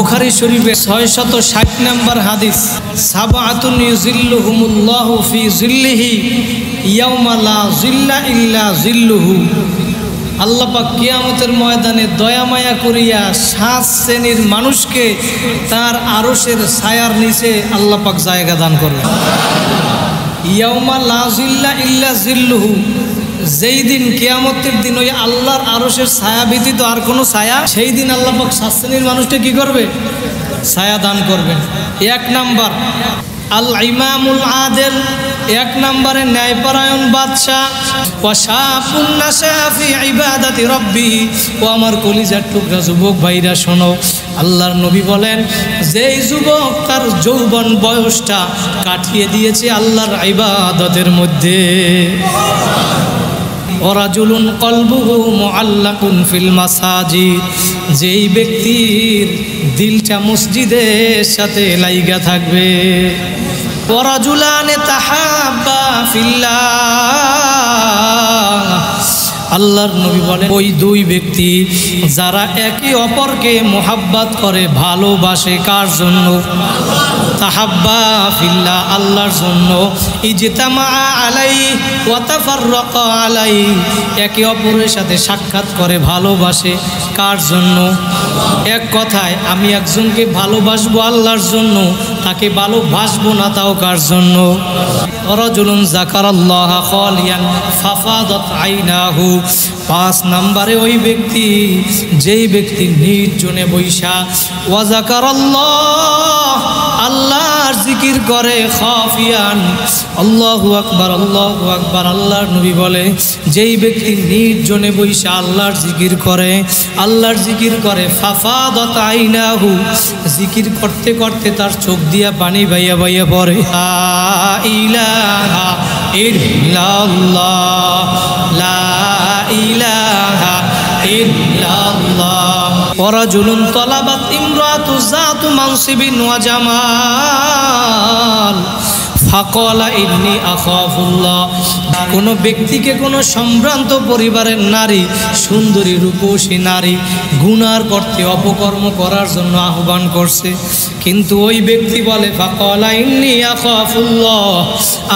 বুখারী শরীফে 660 নম্বর হাদিস, সাবআতুন ইউযিল্লুহুমুল্লাহু ফি যিল্লিহি ইয়াওমা লা যিল্লা ইল্লা যিল্লুহু। আল্লাহ পাক কিয়ামতের ময়দানে দয়া মায়া করিয়া 7 শ্রেণীর মানুষকে তার আরশের ছায়ার নিচে আল্লাহ পাক জায়গা দান করবে। ইয়াওমা লা যিল্লা ইল্লা যিল্লুহু, যেই দিন কিয়ামতের দিন ওই আল্লাহর আরশের ছায়া ব্যতীত আর কোনো ছায়া, সেই দিন আল্লাহ পাক 7 শ্রেণীর মানুষকে কি করবে? ছায়া দান করবেন। 1 নাম্বার আল ইমামুল আদিল, 1 নম্বরে ন্যায়পরায়ণ বাদশাহ। ওয়াশাফুন নাশা ফি ইবাদাতি রাব্বি। ও আমার কলিজার টুকরা যুবক ভাইরা শোনো, আল্লাহর নবী বলেন, যেই যুবক তার যৌবন বয়সটা কাটিয়ে দিয়েছে আল্লাহর ইবাদতের মধ্যে। ওয়ারাজুলুন কলবুহু মুআল্লাকুন ফিল মাসাজিদ, যেই ব্যক্তির দিলটা মসজিদের সাথে লাইগা থাকবে। ওয়ারাজুলানে তাহাব্বা ফিল্লাহ, আল্লাহর নবী বলেন, ওই 2 ব্যক্তি যারা একে অপরকে মোহাব্বত করে, ভালোবাসে, কার জন্য? তাহাব্বা ফিল্লাহ, আল্লাহর জন্য। ইজতামা আলাইহি ওয়া তাফাররাকা আলাইহি, একে অপরের সাথে সাক্ষাৎ করে, ভালোবাসে, কার জন্য? এক কথায়, আমি একজনকে ভালোবাসবো আল্লাহর জন্য, তাকে ভালোবাসবো না তাও কার জন্য? রাজুলুন যাকারাল্লাহ খালিয়ান ফাফাদাত আইনাহু, 5 নম্বরে ওই ব্যক্তি, যেই ব্যক্তি নির্জনে বৈশা ওয়া যাকারাল্লাহ, আল্লাহর জিকির করে, খাফিয়ান, আল্লাহু আকবার আল্লাহু আকবার। আল্লাহর নবী বলে, যেই ব্যক্তি নির্জনে বৈশা আল্লাহর জিকির করে, আল্লাহর জিকির করে, ফাফাদাত আইনাহু, জিকির করতে করতে তার চোখ দিয়া পানি বাইয়া বাইয়া পড়ে। লা ইলাহা ইল্লাল্লাহ, লা ইলাহা ইল্লাল্লাহ। ওয়ারাজুলুন তালাবাত ইমরাতু যাতু মানসিবিন ওয়া জামাল ফাকালা ইন্নী আখাফুল্লাহ, কোন ব্যক্তিকে কোন সম্ভ্রান্ত পরিবারের নারী, সুন্দরী রূপসী নারী গুনার করতে, অপকর্ম করার জন্য আহ্বান করছে, কিন্তু ওই ব্যক্তি বলে, ফাকালা ইন্নী আখাফুল্লাহ,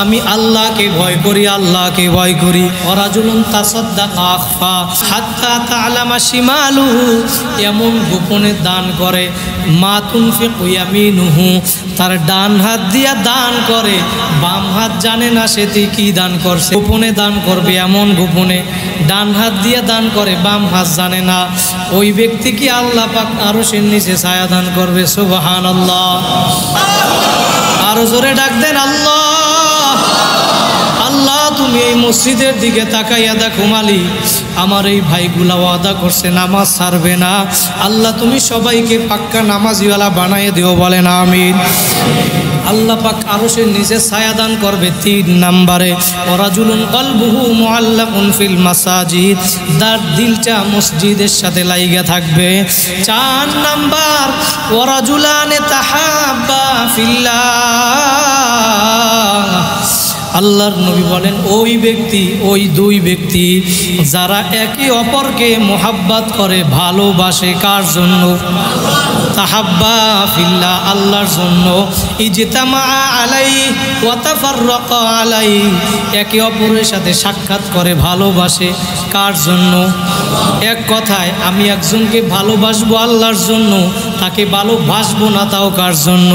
আমি আল্লাহকে ভয় করি, আল্লাহকে ভয় করি। ওয়ারাজুলুন তাসাদ্দাকা আখফা হাত্তা তা'লামা শিমালুহু, এমন গোপনে দান করে, মা তুনফিকু ইয়ামিনুহু, তার ডান হাত দিয়া দান করে, বাম হাত জানে না সে কি দান করছে। গোপনে দান করবে, এমন গোপনে ডান হাত দিয়ে দান করে, বাম হাত জানে না, ওই ব্যক্তি কি আল্লাহ পাক আরশের নিচে ছায়া দান করবে। সুবহানাল্লাহ, আরো জোরে ডাক দেন, আল্লাহ আল্লাহ। তুমি এই মসজিদের দিকে তাকাইয়া দেখো মালিক, আমার এই ভাইগুলা ওয়াদা করছে নামাজ ছাড়বে না, আল্লাহ তুমি সবাইকে পাক্কা নামাজিওয়ালা বানায় দিও, বলেন আমিন। আল্লাহ পাক আরশের নিচে ছায়া দান করবে। 3 নম্বরে ওয়ারাজুলুন কলবুহু মুআল্লাকুন ফিল মাসাজিদ, তার দিলটা মসজিদের সাথে লাইগা থাকবে। 4 নাম্বার ওয়ারাজুলানে তাহাব্বা ফিল্লাহ, আল্লাহর নবী বলেন, ওই ব্যক্তি, ওই 2 ব্যক্তি যারা একে অপরকে মোহাব্বত করে, ভালোবাসে, কার জন্য? তাহাব্বা ফিল্লাহ, আল্লাহর জন্য। ইজতামা আলাইহি ওয়া তাফাররাকা আলাইহি, একে অপরের সাথে সাক্ষাৎ করে, ভালোবাসে, কার জন্য? এক কথায়, আমি একজনকে ভালোবাসবো আল্লাহর জন্য, তাকে ভালোবাসবো না তাও কার জন্য?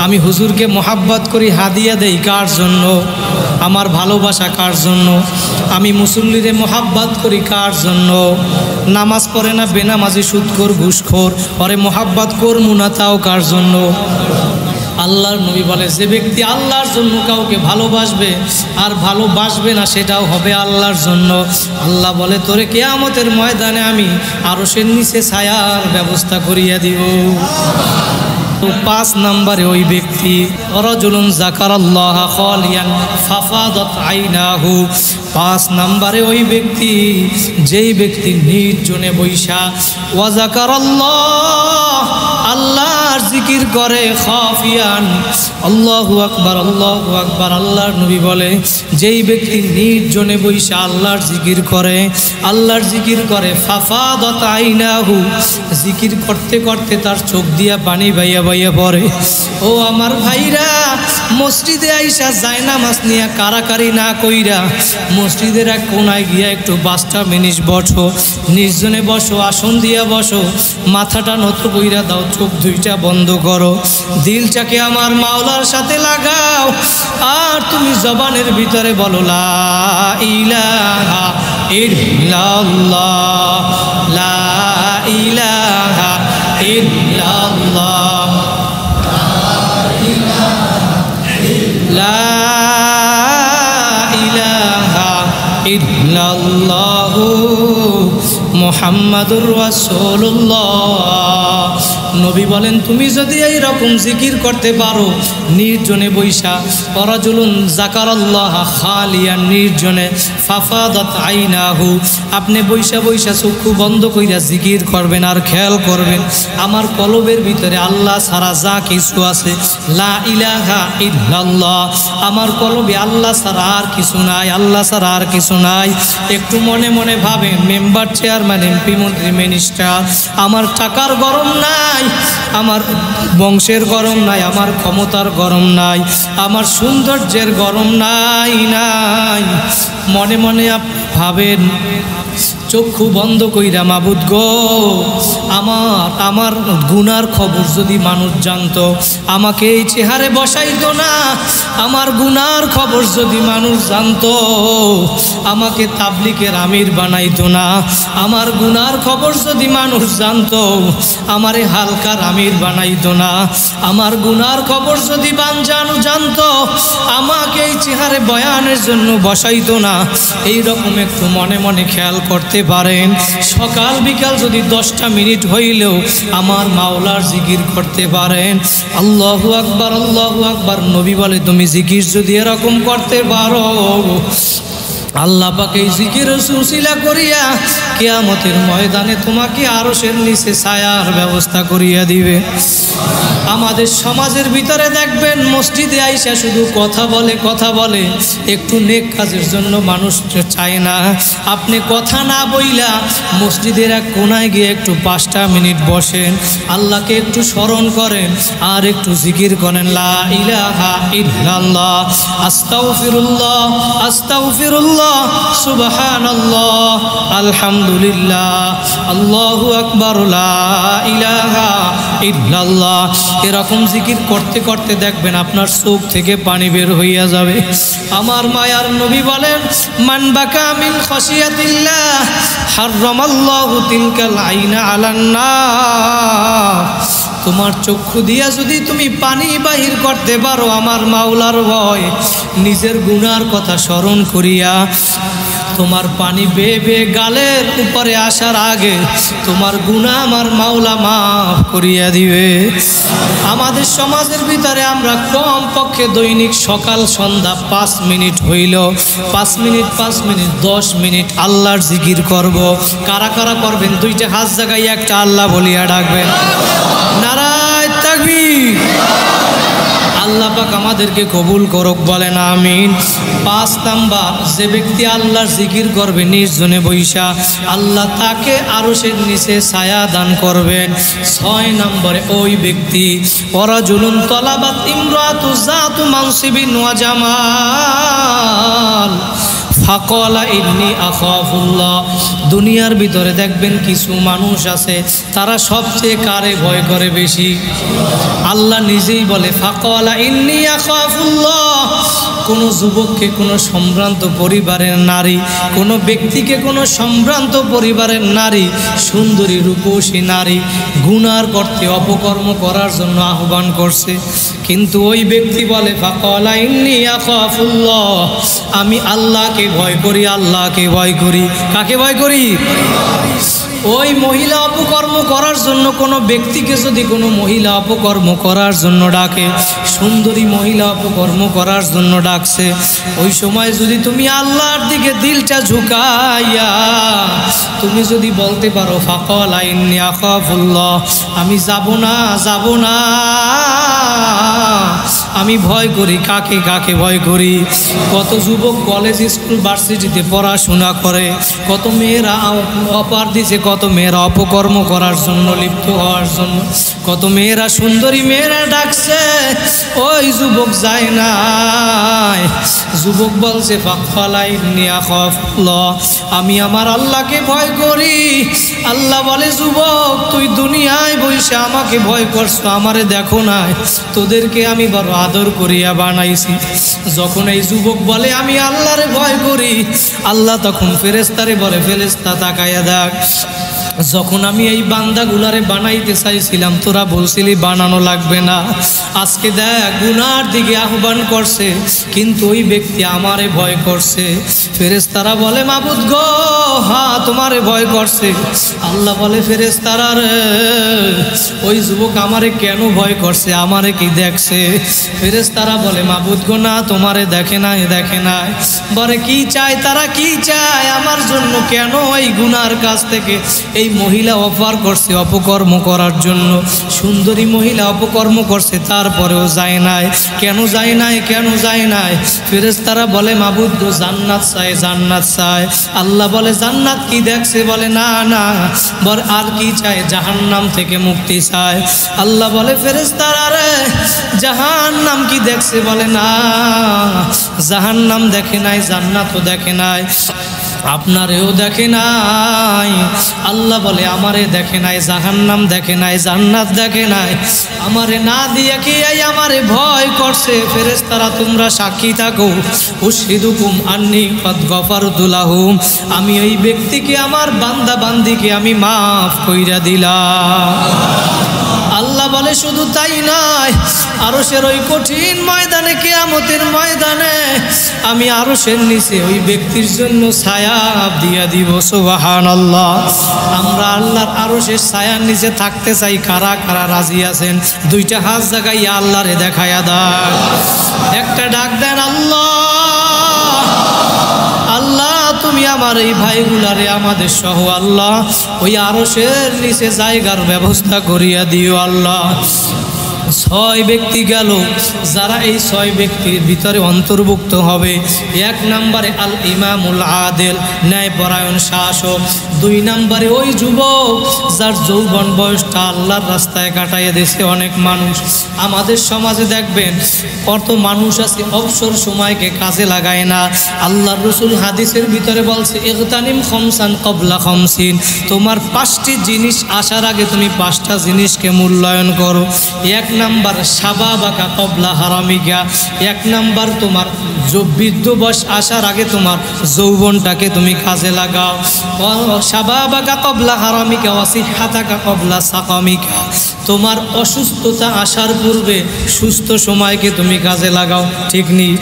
আমি হুজুরকে মোহাব্বত করি, হাদিয়া দেই, কার জন্য? আমার ভালোবাসা কার জন্য? আমি মুসল্লিরে মোহাব্বত করি, কার জন্য? নামাজ পড়ে না, বেনামাজি, সুদখোর, ঘুষখোর, ওরে মোহাব্বত করবো না তাও কার জন্য? আল্লাহর নবী বলে, যে ব্যক্তি আল্লাহর জন্য কাউকে ভালোবাসবে আর ভালোবাসবে না, সেটাও হবে আল্লাহর জন্য। আল্লাহ বলে, তোরে কিয়ামতের ময়দানে আমি আরশের নিচে ছায়ার ব্যবস্থা করিয়া দিব। 5 নম্বরে ওই ব্যক্তি, রাজুলুন যাকারাল্লাহ খালিয়ান ফাফাদাত আইনাহু, 5 নম্বরে ওই ব্যক্তি, যেই ব্যক্তি নির্জনে বৈশা ওয়া যাকারাল্লাহ, আল্লাহর জিকির করে খাফিয়ান, আল্লাহু আকবার আল্লাহু আকবার। আল্লাহর নবী বলে যেই ব্যক্তি নির্জনে বসে আল্লাহর জিকির করে, আল্লাহর জিকির করে, ফাফাদাত আইনাহু, জিকির করতে করতে তার চোখ দিয়া পানি বাইয়া বাইয়া পড়ে। ও আমার ভাইরা, মসজিদে আইসা জায়নামাজ নিয়া কারাকারি না কইরা মসজিদের এক কোনায় গিয়া একটু 5টা মিনিট বসো, নির্জনে বসো, আসন দিয়া বসো, মাথাটা নত কইরা দাও, চোখ দুইটা বন্ধ করো, দিলটাকে আমার মাওলার সাথে লাগাও, আর তুমি জবানের ভিতরে বলো লা ইলাহা ইল্লাল্লাহ, লা ইলাহা ইল্লাল্লাহ, লা ইলাহা ইল্লাল্লাহু মুহাম্মাদুর রাসূলুল্লাহ। নবী বলেন তুমি যদি এই রকম জিকির করতে পারো নির্জনে বৈশা, রাজুলুন যাকারাল্লাহ খালিয়ান, নির্জনে, ফাফাদাত আইনাহু, আপনি বৈশা বৈশা চক্ষু বন্ধ কইরা জিকির করবেন আর খেয়াল করবেন আমার কলবের ভিতরে আল্লাহ ছাড়া যা কিছু আছে, লা ইলাহা ইল্লাল্লাহ, আমার কলবে আল্লাহ ছাড়া আর কিছু নাই, আল্লাহ ছাড়া আর কিছু নাই। একটু মনে মনে ভাবেন, মেম্বার, চেয়ারম্যান, এমপি, মন্ত্রী, মিনিস্টার, আমার টাকার গরম নাই, আমার বংশের গরম নাই, আমার ক্ষমতার গরম নাই, আমার সৌন্দর্যের গরম নাই, নাই। মনে মনে ভাবেন, চক্ষু বন্ধ কইরা, মাবুদ গো, আমার গুনার খবর যদি মানুষ জানতো আমাকে এই চেহারে বসাইতো না, আমার গুনার খবর যদি মানুষ জানতো আমাকে তাবলিগের আমির বানাইতো না, আমার গুনার খবর যদি মানুষ জানতো আমারে হালকার আমির বানাইতো না, আমার গুনার খবর যদি জানতো আমাকে এই চেহারে বয়ানের জন্য বসাইতো না। এই রকম একটু মনে মনে খেয়াল করতে পারেন, সকাল বিকাল যদি 10টা মিনিট হইলেও আমার মাওলার জিকির করতে পারেন। আল্লাহু আকবার আল্লাহু আকবার। নবী বলে তুমি জিকির যদি এরকম করতে পারো, আল্লাহ পাক এই জিকিরের উসিলা করিয়া কিয়ামতের ময়দানে তোমাকে আরশের নিচে ছায়ার ব্যবস্থা করিয়া দিবে। আমাদের সমাজের ভিতরে দেখবেন মসজিদে আইসা শুধু কথা বলে, একটু নেক কাজের জন্য মানুষ চায় না। আপনি কথা না বইলা মসজিদের এক কোনায় গিয়ে একটু 5টা মিনিট বসেন, আল্লাহকে একটু স্মরণ করেন আর একটু জিকির করেন, লা ইলাহা ইল্লাল্লাহ, আস্তাগফিরুল্লাহ আস্তাগফিরুল্লাহ, সুবহানাল্লাহ, আলহামদুলিল্লাহ, আল্লাহু আকবার, লা ইলাহা ইল্লাল্লাহ। এরকম জিকির করতে করতে দেখবেন আপনার চোখ থেকে পানি বের হইয়া যাবে। আমার মায়ার নবী বলেন, মান বাকা মিন খাশিয়াতিল্লাহ হারামাল্লাহু তিলকাল আইনা আলান নার। তোমার চক্ষু দিয়া যদি তুমি পানি বাহির করতে পারো আমার মাওলার ভয়, নিজের গুনার কথা স্মরণ করিয়া, তোমার পানি বেয়ে বেয়ে গালের উপরে আসার আগে তোমার গুনাহ আমার মাওলা মাফ করিয়া দিবে। আমাদের সমাজের ভিতরে আমরা কম পক্ষে দৈনিক সকাল সন্ধ্যা 5 মিনিট হইল, 5 মিনিট 10 মিনিট আল্লাহর জিকির করব। কারা কারা করবেন? 2টা হাত জাগাই একটা আল্লাহ বলিয়া ডাকবেন, নারায়ে তাকবীর। আল্লাহ পাক আমাদেরকে কবুল করুক, বলেন আমিন। 5 নাম্বার, যে ব্যক্তি আল্লাহর জিকির করবে নির্জনে বৈশা, আল্লাহ তাকে আরশের নিচে ছায়া দান করবেন। 6 নম্বরে, ওই ব্যক্তি ওয়ারাজুলুন তলাবাত ইমরাতু যাতু মানসিবিন ওয়া জামাল ফাকালা ইন্নী আখাফুল্লাহ। দুনিয়ার ভিতরে দেখবেন কিছু মানুষ আছে তারা সবচেয়ে কারে ভয় করে বেশি? আল্লাহ নিজেই বলে ফাকালা ইন্নী আখাফুল্লাহ। কোনো যুবককে, কোনো সম্ভ্রান্ত পরিবারের নারী, কোনো ব্যক্তিকে, কোনো সম্ভ্রান্ত পরিবারের নারী, সুন্দরী রূপসী নারী গুনার করতে, অপকর্ম করার জন্য আহ্বান করছে, কিন্তু ওই ব্যক্তি বলে ফাকালা ইন্নী আখাফুল্লাহ, আমি আল্লাহকে ভয় করি, আল্লাহকে ভয় করি। কাকে ভয় করি? ওই মহিলা অপকর্ম করার জন্য কোনো ব্যক্তিকে যদি কোনো মহিলা অপকর্ম করার জন্য ডাকে, সুন্দরী মহিলা অপকর্ম করার জন্য ডাকছে, ওই সময় যদি তুমি আল্লাহর দিকে দিলটা ঝুঁকাইয়া তুমি যদি বলতে পারো ফাকালা ইন্নী আখাফুল্লাহ, আমি যাব না, যাব না, আমি ভয় করি। কাকে কাকে ভয় করি? কত যুবক কলেজ স্কুল ভার্সিটিতে পড়াশোনা করে, কত মেয়েরা অপার দিছে, কত মেয়েরা অপকর্ম করার জন্য লিপ্ত হওয়ার জন্য, কত মেয়েরা সুন্দরী মেয়েরা ডাকছে, ওই যুবক যায় না। যুবক বলছে ফাকালা ইন্নী আখাফুল্লাহ, আমি আমার আল্লাহকে ভয় করি। আল্লাহ বলে যুবক তুই দুনিয়ায় বসে আমাকে ভয় করছো, আমারে দেখো না, তোদেরকে আমি বড় আদর করিয়া বানাইছি। যখন এই যুবক বলে আমি আল্লাহরে ভয় করি, আল্লাহ তখন ফেরেশতারে বলে ফেরেশতা তাকায়া দেখ, যখন আমি এই বান্দাগুলারে বানাইতে চাইছিলাম তোরা বলছিলি বানানো লাগবে না, আজকে দেখ গুনার দিকে আহ্বান করছে, কিন্তু ওই ব্যক্তি আমারে ভয় করছে। ফেরেশতারা বলে মাবুদ গো, হ্যাঁ তোমারে ভয় করছে। আল্লাহ বলে ফেরেশতারা রে, ওই যুবক আমারে কেন ভয় করছে, আমারে কি দেখছে? ফেরেশতারা বলে মাবুদ গো না, তোমারে দেখে নাই, দেখে নাই। বলে কি চায় তারা, কি চায় আমার জন্য? কেন এই গুনার কাছ থেকে এই মহিলা অফার করছে অপকর্ম করার জন্য, সুন্দরী মহিলা অপকর্ম করছে, তারপরেও যায় নাই, কেন যায় নাই, কেন যায় নাই? ফেরেশতারা বলে মাবুদ গো জান্নাত চায়, জান্নাত চায়। আল্লাহ বলে জান্নাত কি দেখছে? বলে না না, বলে আর কি চায়? জাহান্নাম থেকে মুক্তি চায়। আল্লাহ বলে ফেরেশতারা রে, জাহান্নাম কি দেখছে? বলে না, জাহান্নাম দেখে নাই, জান্নাতও দেখে নাই, আপনারেও দেখে নাই। আল্লাহ বলে আমারে দেখে নাই, জাহান্নাম দেখে নাই, জান্নাত দেখে নাই, আমারে না দিয়ে কি এই আমারে ভয় করছে। ফেরেশতারা তোমরা সাক্ষী থাকো, উশহিদুকুম আন্নী কদ গফারতু লাহুম, আমি ওই ব্যক্তিকে আমার বান্দা বান্দিকে আমি মাফ কইরা দিলাম। আল্লাহ বলে শুধু তাই নয়, আরশের ওই কঠিন ময়দানে, কিয়ামতের ময়দানে আমি আরশের নিচে ওই ব্যক্তির জন্য ছায়া দিয়া দিব। সুবহানাল্লাহ। আমরা আল্লাহর আরশের ছায়ার নিচে থাকতে চাই, কারা কারা রাজি আছেন? দুইটা হাত জাগাইয়া আল্লাহরে দেখায়া দাও, একটা ডাক দেন আল্লাহ, আল্লাহ তুমি আমার এই ভাইগুলারে আমাদের সহ আল্লাহ ওই আরশের নিচে জায়গার ব্যবস্থা করিয়া দিও আল্লাহ। 6 ব্যক্তি গেল, যারা এই 6 ব্যক্তির ভিতরে অন্তর্ভুক্ত হবে। 1 নম্বরে আল ইমামুল আদেল, ন্যায়পরায়ণ শাসক। 2 নম্বরে ওই যুবক যার যৌবন বয়সটা আল্লাহর রাস্তায় কাটাইয়া দিয়েছে। অনেক মানুষ আমাদের সমাজে দেখবেন কত মানুষ আছে অবসর সময়কে কাজে লাগায় না। আল্লাহর রাসূল হাদিসের ভিতরে বলছে ইগতানিম খামসান ক্বাবলা খামসিন, তোমার 5টি জিনিস আসার আগে তুমি 5টা জিনিসকে মূল্যায়ন করো। 1 নাম্বার শাবাবাকা ক্বাবলা হারামিকা, 1 নাম্বার তোমার বৃদ্ধ বয়স আসার আগে তোমার যৌবনটাকে তুমি কাজে লাগাও। শাবাবাকা ক্বাবলা হারামিকা ওয়া সিহহাতাকা ক্বাবলা সাকামিকা, তোমার অসুস্থতা আসার পূর্বে সুস্থ সময়কে তুমি কাজে লাগাও। ঠিক নেই?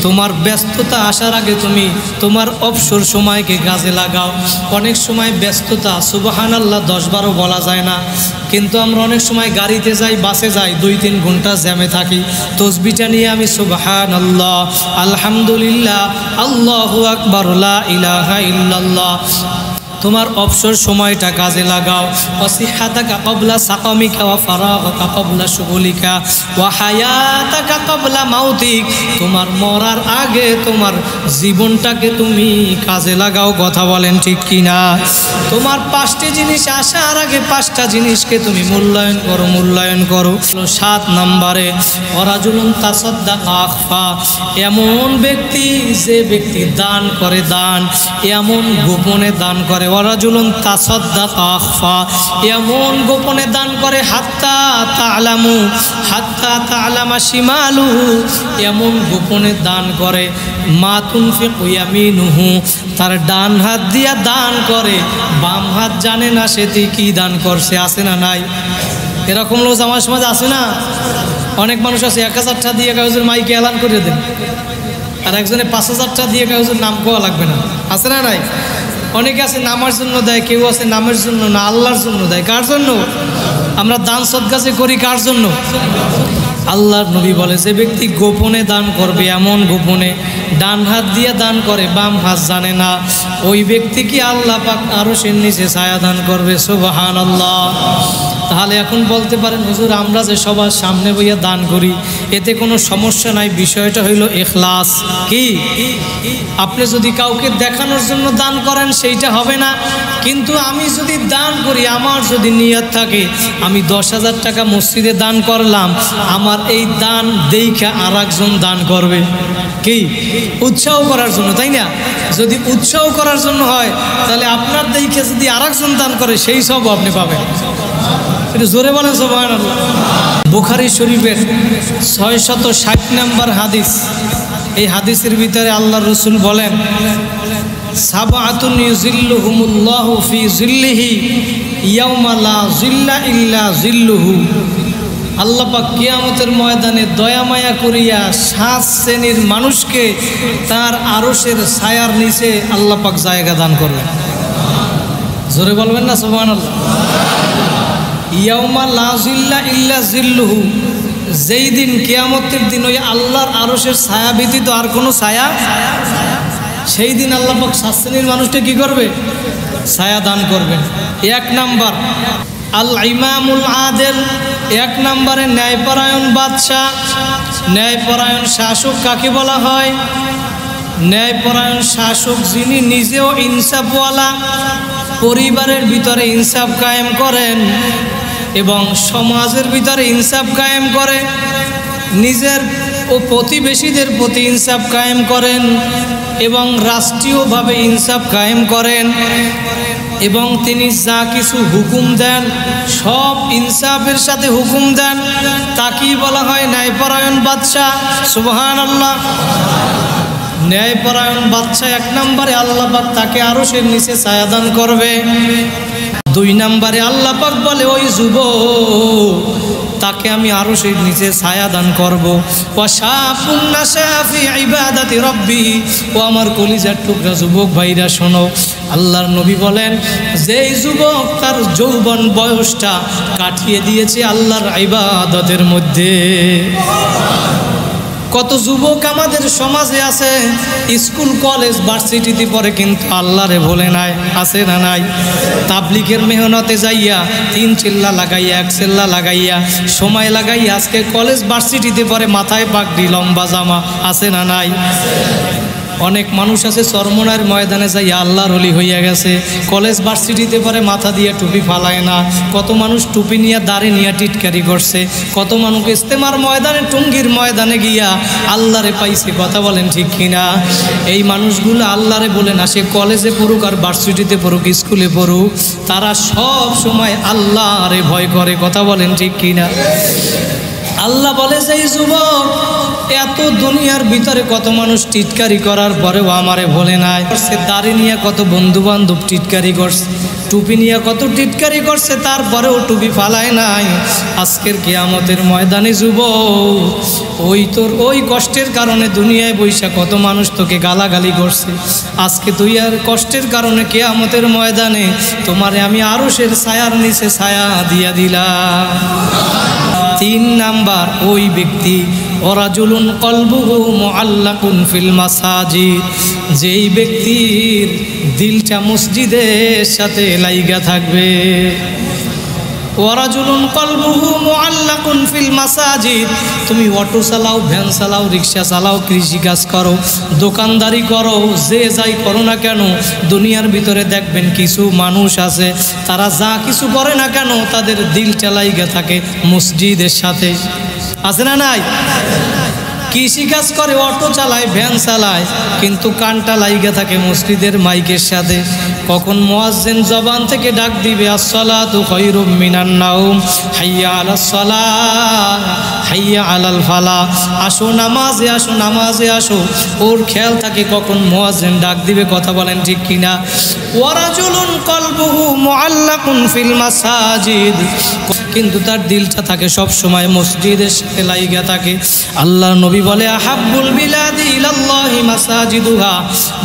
তোমার ব্যস্ততা আসার আগে তুমি তোমার অবসর সময়কে কাজে লাগাও। অনেক সময় ব্যস্ততা সুবহানাল্লাহ 10-12 বলা যায় না, কিন্তু আমরা অনেক সময় গাড়িতে যাই, বাসে যাই, 2-3 ঘন্টা জ্যামে থাকি। তসবিহটা নিয়ে আমি সুবহানাল্লাহ, আলহামদুলিল্লাহ, আল্লাহু আকবার, লা ইলাহা ইল্লাল্লাহ। তোমার অবসর সময়টা কাজে লাগাও। ওয়াসিহাতাকা ক্বাবলা সাকামিকা ওয়া ফারাগাকা ক্বাবলা শুগুলিকা ওয়া হায়াতাকা ক্বাবলা মাউতিক, তোমার মরার আগে তোমার জীবনটাকে তুমি কাজে লাগাও। কথা বলেন ঠিক কিনা? তোমার 5টি জিনিস আসার আগে 5টা জিনিসকে তুমি মূল্যায়ন করো, মূল্যায়ন করো। 7 নম্বরে ওয়ারাজুলুন তাসাদ্দাকা আখফা, এমন ব্যক্তি যে ব্যক্তি দান করে, দান এমন গোপনে দান করে। ওয়ারাজুলুন তাসাদ্দাকা আখফা, এমন গোপনে দান করে হাত্তা তা'লামা শিমালুহু, এমন গোপনে দান করে মা তুনফিকু ইয়ামিনুহু, তার ডান হাত দিয়া দান করে, বাম হাত জানে না সে কি দান করছে। আছে না নাই? এরকম লোক আমার সমাজ আছে না? অনেক মানুষ আছে 1000 টাকা দিয়ে কাগজের মাইকে এলান করে দেন, আর একজনে 5000 টাকা দিয়ে কাগজের নাম কোয়া লাগবে না। আছে না নাই? অনেকে আছে নামার জন্য দেয়, কেউ আছে নামের জন্য না, আল্লাহর জন্য দেয়। কার জন্য? আমরা দান সদকা যে করি কার জন্য? আল্লাহর নবী বলে যে ব্যক্তি গোপনে দান করবে, এমন গোপনে ডান হাত দিয়ে দান করে বাম হাত জানে না, ওই ব্যক্তিকে আল্লাহ পাক আরশের নিচে ছায়া দান করবে। সুবহানাল্লাহ। তাহলে এখন বলতে পারেন হুজুর আমরা যে সবার সামনে বইয়া দান করি এতে কোনো সমস্যা নাই, বিষয়টা হইল ইখলাস। কি আপনি যদি কাউকে দেখানোর জন্য দান করেন সেইটা হবে না, কিন্তু আমি যদি দান করি, আমার যদি নিয়ত থাকে আমি 10,000 টাকা মসজিদে দান করলাম, আমার এই দান দেইখা আর একজন দান করবে, কি উৎসাহ করার জন্য, তাই না? যদি উৎসাহ করার জন্য হয় তাহলে আপনার দেইখা যদি আর একজন দান করে সেই সব আপনি পাবেন। একটু জোরে বলেন সুবহানাল্লাহ। বুখারী শরীফের 660 নম্বর হাদিস, এই হাদিসের ভিতরে আল্লাহ রসুল বলেন সাবআতুন ইউযিল্লুহুমুল্লাহু ফি যিল্লিহি ইয়াওমা লা যিল্লা ইল্লা যিল্লুহু। আল্লাহ পাক কিয়ামতের ময়দানে দয়া মায়া করিয়া 7 শ্রেণীর মানুষকে তার আরশের ছায়ার নিচে আল্লাহ পাক জায়গা দান করবেন। জোরে বলবেন না সুবহানাল্লাহ। ইয়াউমা লা যিল্লা ইল্লা যিল্লুহু, যেই দিন কিয়ামতের দিন ওই আল্লাহর আরশের ছায়া ব্যতীত আর কোনো ছায়া, সেই দিন আল্লাহ পাক 7 শ্রেণীর মানুষকে কি করবে? ছায়া দান করবেন। 1 নাম্বার আল ইমামুল আদেল, 1 নম্বরে ন্যায়পরায়ণ বাদশাহ। ন্যায়পরায়ণ শাসক কাকে বলা হয়? ন্যায়পরায়ণ শাসক যিনি নিজেও ইনসাফওয়ালা, পরিবারের ভিতরে ইনসাফ কায়েম করেন এবং সমাজের ভিতরে ইনসাফ কায়েম করে, নিজের ও প্রতিবেশীদের প্রতি ইনসাফ কায়েম করেন এবং রাষ্ট্রীয়ভাবে ইনসাফ কায়েম করেন, এবং তিনি যা কিছু হুকুম দেন সব ইনসাফের সাথে হুকুম দেন, তাকেই বলা হয় ন্যায়পরায়ণ বাদশাহ। সুবহানাল্লাহ। ন্যায়পরায়ণ বাদশাহ 1 নম্বরে আল্লাহ পাক তাকে আরশের নিচে ছায়া দান করবে। 2 নম্বরে আল্লাহ পাক বলে ওই যুবক তাকে আমি আরশের নিচে ছায়া দান করব। ওয়াশাফুন নাশাফি ইবাদাতি রাব্বি। ও আমার কলিজার টুকরা যুবক ভাইরা শোনো, আল্লাহর নবী বলেন যেই যুবক তার যৌবন বয়সটা কাটিয়ে দিয়েছে আল্লাহর ইবাদতের মধ্যে। কত যুবক আমাদের সমাজে আছে, স্কুল কলেজ ভার্সিটিতে পড়ে কিন্তু আল্লাহরে ভোলে নাই, আছে না নাই? তাবলিগের মেহনতে যাইয়া 3 চিল্লা লাগাইয়া 1 চিল্লা লাগাইয়া সময় লাগাইয়া আজকে কলেজ ভার্সিটিতে পড়ে, মাথায় পাগড়ি লম্বা জামা, আছে না নাই? অনেক মানুষ আছে চরমনার ময়দানে যাই আল্লাহর ওলি হইয়া গেছে, কলেজ ভার্সিটিতে পরে মাথা দিয়ে টুপি ফালায় না। কত মানুষ টুপি নিয়ে দাড়ি নিয়ে টিটকারি করছে, কত মানুষ ইস্তেমার ময়দানে টুঙ্গির ময়দানে গিয়া আল্লাহরে পাইছে, কথা বলেন ঠিক কিনা? এই মানুষগুলো আল্লাহরে বলে না, সে কলেজে পড়ুক আর ভার্সিটিতে পড়ুক স্কুলে পড়ুক, তারা সব সময় আল্লাহরে ভয় করে, কথা বলেন ঠিক কিনা? আল্লাহ বলে যে যুবক এত দুনিয়ার ভিতরে কত মানুষ টিটকারি করার পরেও আমারে ভোলে নাই, সে দাড়ি নিয়ে কত বন্ধু বান্ধব টিটকারি করছে, টুপি নিয়ে কত টিটকারি করছে, তারপরেও টুপি ফালায় নাই। আজকের কিয়ামতের ময়দানে যুবক ওই তোর ওই কষ্টের কারণে দুনিয়ায় বৈশা কত মানুষ তোকে গালাগালি করছে, আজকে তুই আর কষ্টের কারণে কিয়ামতের ময়দানে তোমারে আমি আরশের ছায়ার নিচে ছায়া দিয়া দিলাম। 3 নাম্বার ওই ব্যক্তি ওয়ারাজুলুন কলবুহু মুআল্লাকুন ফিল মাসাজিদ, যেই ব্যক্তির দিলটা মসজিদের সাথে লাইগা থাকবে। ওয়ারাজুলুন কলবুহু মুআল্লাকুন ফিল মাসাজিদ, তুমি অটো চালাও, ভ্যান চালাও, রিক্সা চালাও, কৃষিকাজ করো, দোকানদারি করো, যে যাই করো না কেন, দুনিয়ার ভিতরে দেখবেন কিছু মানুষ আছে তারা যা কিছু করে না কেন তাদের দিলটা লাইগা থাকে মসজিদের সাথে, আছে না নাই? কৃষিকাজ করে, অটো চালায়, ভ্যান চালায়, কিন্তু কানটা লাইগা থাকে মসজিদের মাইকের সাথে। কখন মুয়াজ্জিন জবান থেকে ডাক দিবে আসসালাতু খায়রুম মিনান নাওম, হাইয়া আলাস সালাহ, হাইয়া আলাল ফালাহ, আসো নামাজে আসো, নামাজে আসো, ওর খেয়াল থাকে কখন মুয়াজ্জিন ডাক দিবে, কথা বলেন ঠিক কিনা? ওয়ারাজুলুন কলবুহু মুআল্লাকুন ফিল মাসাজিদ, কিন্তু তার দিলটা থাকে সব সময় মসজিদের সাথে লাইগা থাকে। আল্লাহ নবী বলে আহাব্বুল বিলাদি ইলাল্লাহি মাসাজিদুহা,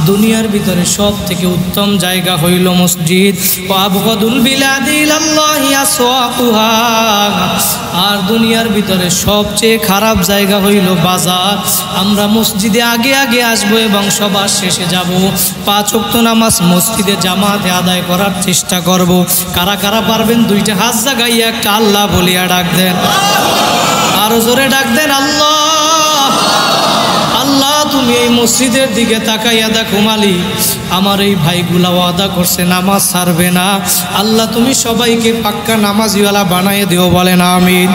দুনিয়ার ভিতরে সব থেকে উত্তম জায়গা হইল মসজিদ। ওয়া আবগাদুল বিলাদি ইলাল্লাহি আসওয়াকুহা, আর দুনিয়ার ভিতরে সবচেয়ে খারাপ জায়গা হইল বাজার। আমরা মসজিদে আগে আগে আসবো এবং সবার শেষে যাব। 5 ওয়াক্ত নামাজ মসজিদে জামাতে আদায় করার চেষ্টা করব। কারা কারা পারবেন দুইটা হাত জাগাইয়া একটা আল্লাহ বলিয়া ডাক দেন, আরো জোরে ডাক দেন আল্লাহ। আল্লাহ তুমি এই মসজিদের দিকে তাকাইয়া দেখো মালিক, আমার এই ভাইগুলা ওয়াদা করছে নামাজ ছাড়বে না। আল্লাহ তুমি সবাইকে পাক্কা নামাজিওয়ালা বানাইয়ে দিও, বলেন আমিন।